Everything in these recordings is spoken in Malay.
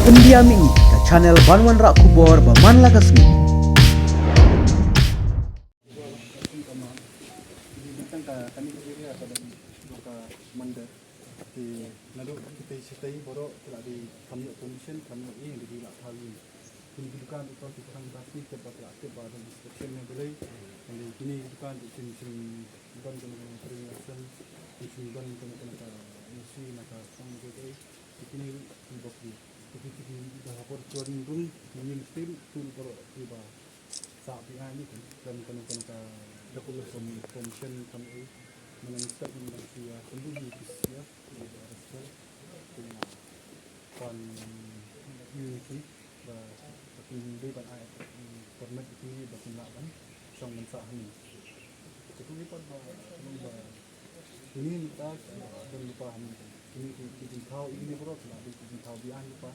Pendiami ke channel Banwan Rak Kubor Baman Lakasmi. Kami berdiri pada muka Mandir. Lalu kita setai borok telah di kami commission kami iing di bilik kali. Pendidikan itu kita pasti cepat aktif pada inspection yang boleh. Jadi kini kan sini bukan dengan peringatan, bukan dengan misi maka sang jadi kini dibagi. Jadi kita lapor keluarin dulu ingin tim borok tiba saat ini dan kena dokumen commission kami menentukan Indonesia sendiri siap berasal dengan pan unity batin leban ayat permit ini batin laban sang mensah ini itu lipat ini minta dan lupa ini kau ini berapa lah di kau biang lupa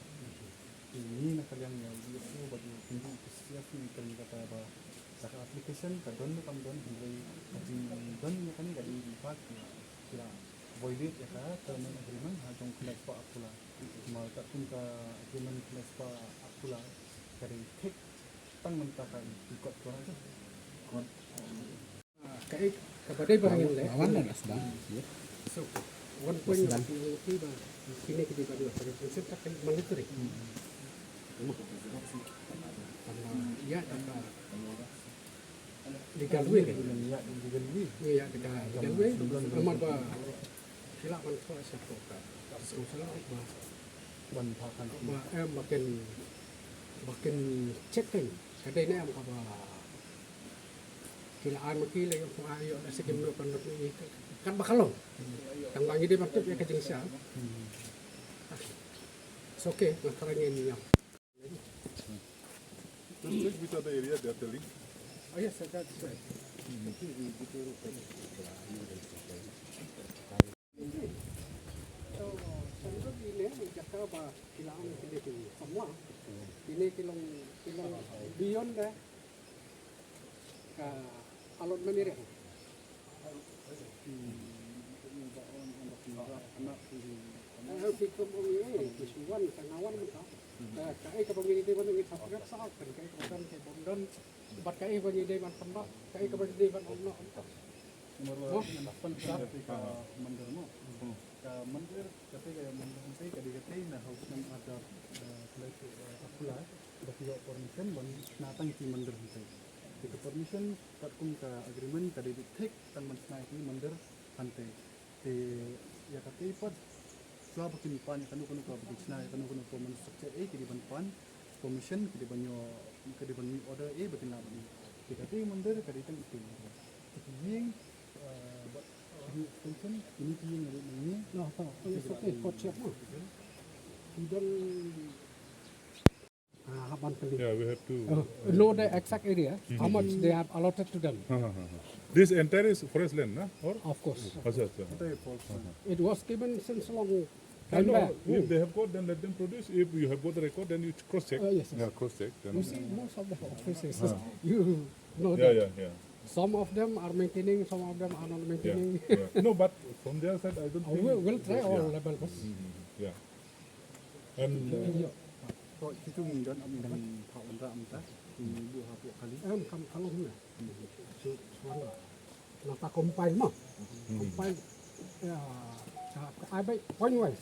ini nak kalian yang itu bagi pintu siap ini kata apa saka application ka don kam don hynrei don kan dari lipat kira voided ya ka term agreement ha jong class pa akula mal ta kun ka agreement class pa akula dari tek tang mynta ka ikut ko aja kon cái cái barang yang lain Lawan ada sedang. so one point yang tiba kini kita pada prinsip tak mandatory ya tak digalui kan ya digalui ya digalui nomor ba sila man ko sa ko ka so sila ba ban pakan makin cek kan kadai na am ba kilaan makila yung maayo na sa kimno pandot ni kan bakalong tang bangi di maktub ya kajing siya it's okay makarangin niya Just check which are the area they are telling. oh yes that's right so sandro ini jaka ba kilaan kini semua ini kilong beyond dah ka alot Mandir fikir ini kisuan sangawan mentah kai kapamiliti man ng sapagak sa akin kai kapan kay bondon bat kai panyide man pamba kai kapamiliti man ono nomor 8 ka Mandir mo ka Mandir kasi kaya Mandir ka digati na house ng ada place akula baki permission ban natang ki Mandir hante the permission kat kum ka agreement ka tek tan man snai ki Mandir hante te ya ka tipat selama kini pan kanu ka bisna kanu ko man structure e ki ban pan permission ki ban yo ki ban order e batin la ban ki Mandir ka ditang itu iing extension ini iing ini no it's okay for check mo idol haban kali Yeah, we have to. know the exact area how much they have allotted to them This entire is forest land, na? Or? of course Acha, acha. it was given since long I time know. back If they have got, then let them produce. If you have got the record, then you cross check. yes, yes. Yeah, cross check. Then. you see most of the offices you know Yeah, that yeah, yeah. some of them are maintaining some of them are not maintaining Yeah. No, but from their side, I don't think. we'll try all Yeah. levels Yeah. And so itu ngindon am dan pa undra am ta bu ha pu kali kam kalau ni suara nata compile mo compile I buy point wise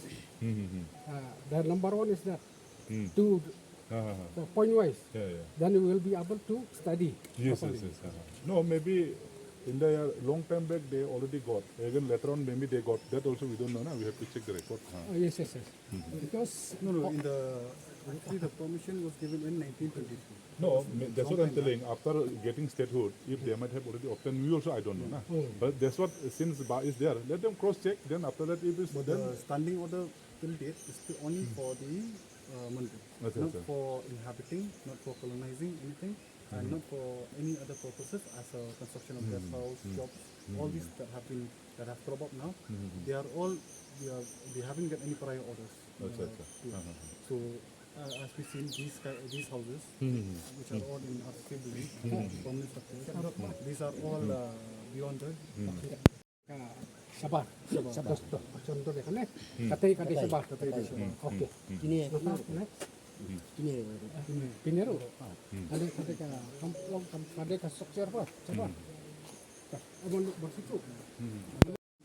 the number one is that to the point wise yeah, yeah. then you will be able to study Yes, properly. yes, yes. No, maybe in the long time back they already got. Again later on maybe they got. That also we don't know. Na? We have to check the record. Yes because no in the actually the permission was given in 1922 No, that's what I'm telling. After getting statehood, if they might have already obtained, we also I don't know. Na? But that's what since bar is there, let them cross check. Then after that, if it's but then the standing order till date is still only for the Mandir, Okay, not okay. for inhabiting, not for colonizing anything, and not for any other purposes as a construction of guest house, jobs, all these that have cropped up now, they are all they haven't got any prior orders. Acha, acha. So as we see these houses, which are all in artificial building, permanent structures, these are all beyond the sabar sabar contoh deh kan katay sabar Katay di Sabah. okay Ini next Pinero. Ada ka kampung ada ka struktur apa? Coba. Abang bersitu.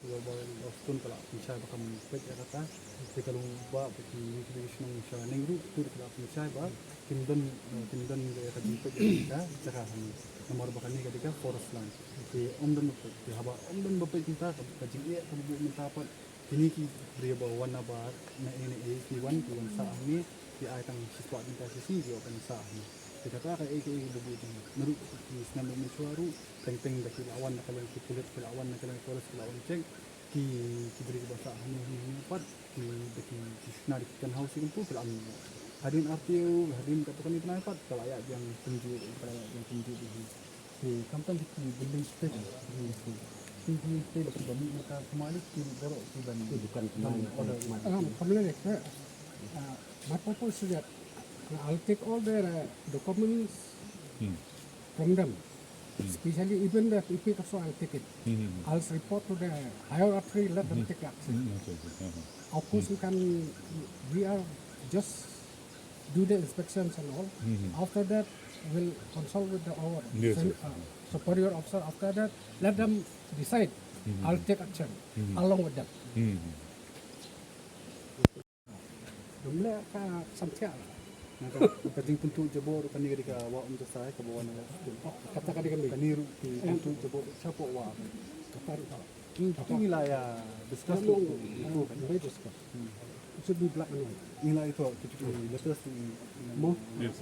Boston kalau bisa bakam pet ya kata kita kalau buat bagi notification ng siya nengru tu kalau bisa ba timdan ya kadi pet ya cara nomor bakal ni ketika forest land di omdan di haba omdan bapet kita kaji ya kamu minta apa ini ki beri bawa warna ba na ini ki wan sa ni di ayatang siswa minta sisi di open sa ni kita kata ke bubu di menurut di senam mesuaru teng-teng bagi lawan kalau kulit lawan kalau forest lawan cek ki beri bahasa ni pat ki bagi shna di kan house itu kalau hadin artiu hadin katakan itu naik pat kalau ayat yang tunjuk di kampung di building stage di stage di bami maka kembali di borok di bani bukan kembali my purpose is that I'll take all their documents from them. Especially even the EP also I'll take it. I'll report to the higher authority, let them take action. Of course we are just do the inspections and all. After that we'll consult with our superior officer. After that let them decide. I'll take action along with them. Jumlah sampai Kading puntu jabor kani ketika wa untuk saya ke bawah nala katakan dengan kaniru di puntu jabor siapa wa katakan itu wilayah discuss itu discuss. It should be black and white. inilah itu kita lepas Mau Yes.